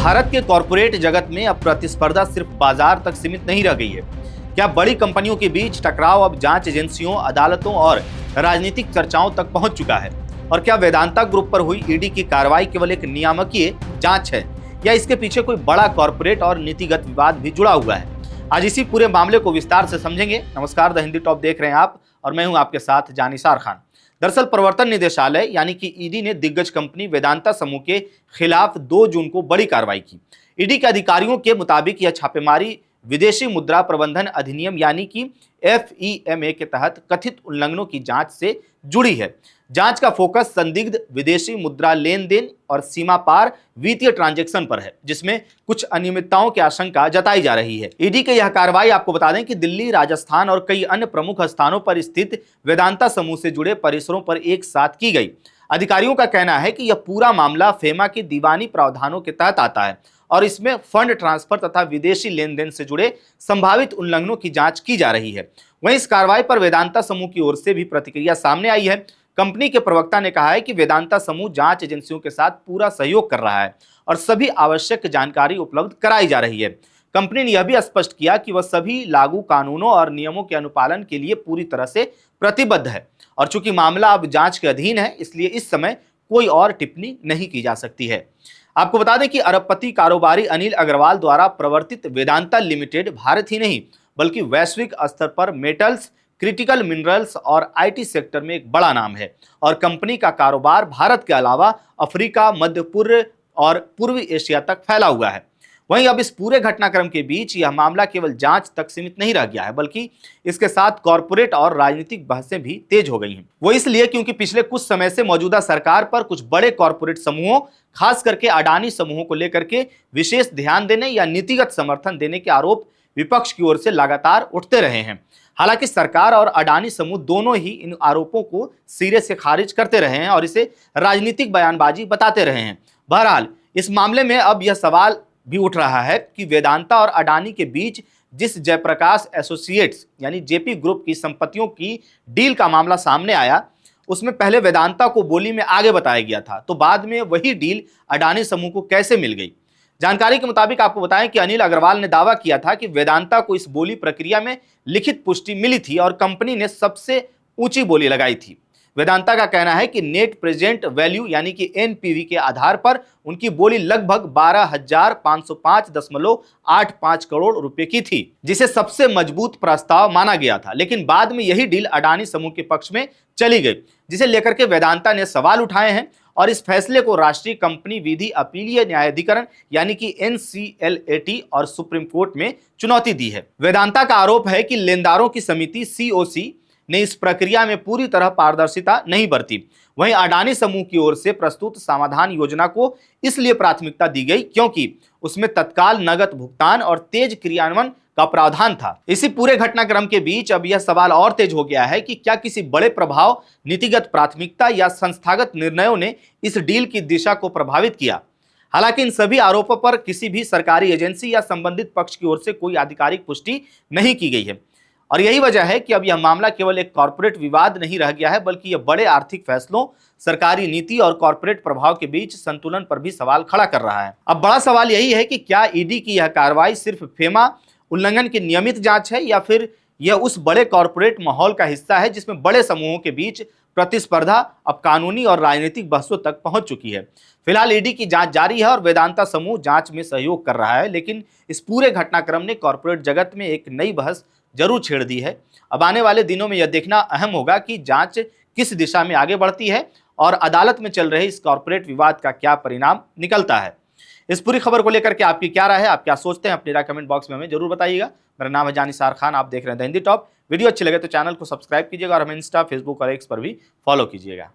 भारत के कॉरपोरेट जगत में अब प्रतिस्पर्धा सिर्फ बाजार तक सीमित नहीं रह गई है। क्या बड़ी कंपनियों के बीच टकराव अब जांच एजेंसियों, अदालतों और राजनीतिक चर्चाओं तक पहुंच चुका है? और क्या वेदांता ग्रुप पर हुई ईडी की कार्रवाई केवल एक नियामकीय जांच है या इसके पीछे कोई बड़ा कॉरपोरेट और नीतिगत विवाद भी जुड़ा हुआ है? आज इसी पूरे मामले को विस्तार से समझेंगे। नमस्कार, द हिंदी टॉप देख रहे हैं आप और मैं हूं आपके साथ जानिसार खान। दरअसल प्रवर्तन निदेशालय यानी कि ईडी ने दिग्गज कंपनी वेदांता समूह के खिलाफ 2 जून को बड़ी कार्रवाई की। ईडी के अधिकारियों के मुताबिक यह छापेमारी विदेशी मुद्रा प्रबंधन अधिनियम यानी कि FEMA के तहत कथित उल्लंघनों की जांच से जुड़ी है। जांच का फोकस संदिग्ध विदेशी मुद्रा लेन देन और सीमा पार वित्तीय ट्रांजैक्शन पर है, जिसमें कुछ अनियमितताओं की आशंका जताई जा रही है। ईडी की यह कार्रवाई आपको बता दें कि दिल्ली, राजस्थान और कई अन्य प्रमुख स्थानों पर स्थित वेदांता समूह से जुड़े परिसरों पर एक साथ की गई। अधिकारियों का कहना है कि यह पूरा मामला फेमा के दीवानी प्रावधानों के तहत आता है और इसमें फंड ट्रांसफर तथा विदेशी लेन देन से जुड़े संभावित उल्लंघनों की जांच की जा रही है। वहीं इस कार्रवाई पर वेदांता समूह की ओर से भी प्रतिक्रिया सामने आई है। कंपनी के प्रवक्ता ने कहा है कि वेदांता समूह जांच एजेंसियों के साथ पूरा सहयोग कर रहा है और सभी आवश्यक जानकारी उपलब्ध कराई जा रही है। कंपनी ने यह भी स्पष्ट किया कि वह सभी लागू कानूनों और नियमों के अनुपालन के लिए पूरी तरह से प्रतिबद्ध है और चूंकि मामला अब जांच के अधीन है, इसलिए इस समय कोई और टिप्पणी नहीं की जा सकती है। आपको बता दें कि अरबपति कारोबारी अनिल अग्रवाल द्वारा प्रवर्तित वेदांता लिमिटेड भारत ही नहीं बल्कि वैश्विक स्तर पर मेटल्स, क्रिटिकल मिनरल्स और IT सेक्टर में एक बड़ा नाम है और कंपनी का कारोबार भारत के अलावा अफ्रीका, मध्य पूर्व और पूर्वी एशिया तक फैला हुआ है। वहीं अब इस पूरे घटनाक्रम के बीच यह मामला केवल जांच तक सीमित नहीं रह गया है, बल्कि इसके साथ कॉरपोरेट और राजनीतिक बहसें भी तेज हो गई हैं। वो इसलिए क्योंकि पिछले कुछ समय से मौजूदा सरकार पर कुछ बड़े कॉरपोरेट समूहों, खास करके अडानी समूहों को लेकर के विशेष ध्यान देने या नीतिगत समर्थन देने के आरोप विपक्ष की ओर से लगातार उठते रहे हैं। हालांकि सरकार और अडानी समूह दोनों ही इन आरोपों को सिरे से खारिज करते रहे हैं और इसे राजनीतिक बयानबाजी बताते रहे हैं। बहरहाल इस मामले में अब यह सवाल भी उठ रहा है कि वेदांता और अडानी के बीच जिस जयप्रकाश एसोसिएट्स यानी JP ग्रुप की संपत्तियों की डील का मामला सामने आया, उसमें पहले वेदांता को बोली में आगे बताया गया था, तो बाद में वही डील अडानी समूह को कैसे मिल गई? जानकारी के मुताबिक आपको बताएं कि अनिल अग्रवाल ने दावा किया था कि वेदांता को इस बोली प्रक्रिया में लिखित पुष्टि मिली थी और कंपनी ने सबसे ऊंची बोली लगाई थी। वेदांता का कहना है कि नेट प्रेजेंट वैल्यू यानी कि NPV के आधार पर उनकी बोली लगभग 12,505.85 करोड़ रुपए की थी, जिसे सबसे मजबूत प्रस्ताव माना गया था। लेकिन बाद में यही डील अडानी समूह के पक्ष में चली गई, जिसे लेकर के वेदांता ने सवाल उठाए हैं और इस फैसले को राष्ट्रीय कंपनी विधि अपीलीय न्यायाधिकरण यानी कि NCLAT और सुप्रीम कोर्ट में चुनौती दी है। वेदांता का आरोप है कि लेनदारों की समिति COC ने इस प्रक्रिया में पूरी तरह पारदर्शिता नहीं बरती। वहीं अडानी समूह की ओर से प्रस्तुत समाधान योजना को इसलिए प्राथमिकता दी गई क्योंकि उसमें तत्काल नगद भुगतान और तेज क्रियान्वयन का प्रावधान था। इसी पूरे घटनाक्रम के बीच अब यह सवाल और तेज हो गया है कि क्या किसी बड़े प्रभाव, नीतिगत प्राथमिकता या संस्थागत निर्णयों ने इस डील की दिशा को प्रभावित किया? हालांकि इन सभी आरोपों पर किसी भी सरकारी एजेंसी या संबंधित पक्ष की ओर से कोई आधिकारिक पुष्टि नहीं की गई है और यही वजह है कि अब यह मामला केवल एक कॉर्पोरेट विवाद नहीं रह गया है, बल्कि यह बड़े आर्थिक फैसलों, सरकारी नीति और कॉर्पोरेट प्रभाव के बीच संतुलन पर भी सवाल खड़ा कर रहा है। अब बड़ा सवाल यही है कि क्या ईडी की यह कार्रवाई सिर्फ फेमा उल्लंघन की नियमित जांच है या फिर यह उस बड़े कॉर्पोरेट माहौल का हिस्सा है जिसमें बड़े समूहों के बीच प्रतिस्पर्धा अब कानूनी और राजनीतिक बहसों तक पहुंच चुकी है। फिलहाल ईडी की जांच जारी है और वेदांता समूह जांच में सहयोग कर रहा है, लेकिन इस पूरे घटनाक्रम ने कॉर्पोरेट जगत में एक नई बहस जरूर छेड़ दी है। अब आने वाले दिनों में यह देखना अहम होगा कि जांच किस दिशा में आगे बढ़ती है और अदालत में चल रहे इस कॉर्पोरेट विवाद का क्या परिणाम निकलता है। इस पूरी खबर को लेकर के आपकी क्या राय है, आप क्या सोचते हैं, अपनी राय कमेंट बॉक्स में हमें जरूर बताइएगा। मेरा नाम है जानिसार खान, आप देख रहे हैं द हिंदी टॉप। वीडियो अच्छी लगे तो चैनल को सब्सक्राइब कीजिएगा और हमें इंस्टा, फेसबुक और X पर भी फॉलो कीजिएगा।